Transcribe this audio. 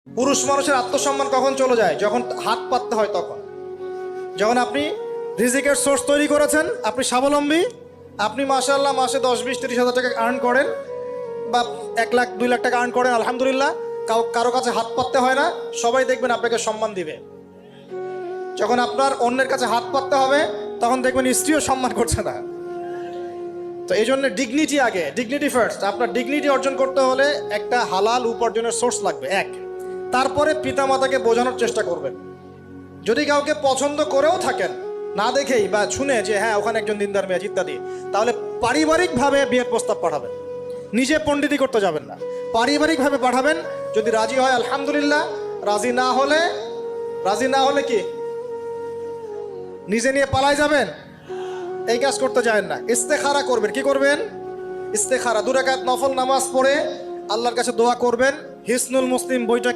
পুরুষ মানুষের আত্মসম্মান কখন চলে যায়? যখন হাত পাততে হয় তখন। যখন আপনি রিজিকের সোর্স তৈরি করেছেন, আপনি স্বাবলম্বী, আপনি মাশাআল্লাহ মাসে 10-20-30 হাজার টাকা আর্ন করেন বা 1 লাখ 2 লাখ টাকা আর্ন করেন, আলহামদুলিল্লাহ, কারো কাছে হাত পাততে হয় না, সবাই দেখবেন আপনাকে সম্মান দিবে। যখন আপনার অন্যের কাছে হাত পাততে হবে তখন দেখবেন স্ত্রীও সম্মান করছে না। তো এই জন্য ডিগনিটি আগে, ডিগনিটি ফার্স্ট। আপনার ডিগনিটি অর্জন করতে হলে একটা হালাল উপার্জনের সোর্স লাগবে, এক। তারপরে পিতামাতাকে বোঝানোর চেষ্টা করবেন। যদি কাউকে পছন্দ করেও থাকেন না দেখেই বা শুনে যে হ্যাঁ ওখানে একজন দিনদার মেয়ে ইত্যাদি, তাহলে পারিবারিকভাবে বিয়ের প্রস্তাব পাঠাবেন, নিজে পণ্ডিতি করতে যাবেন না, পারিবারিকভাবে পাঠাবেন। যদি রাজি হয় আলহামদুলিল্লাহ, রাজি না হলে কি নিজে নিয়ে পালাই যাবেন? এই কাজ করতে যাবেন না। ইস্তেখারা করবেন। কি করবেন? ইস্তেখারা। 2 রাকাত নফল নামাজ পড়ে আল্লাহর কাছে দোয়া করবেন। হিসনুল মুসলিম বইটা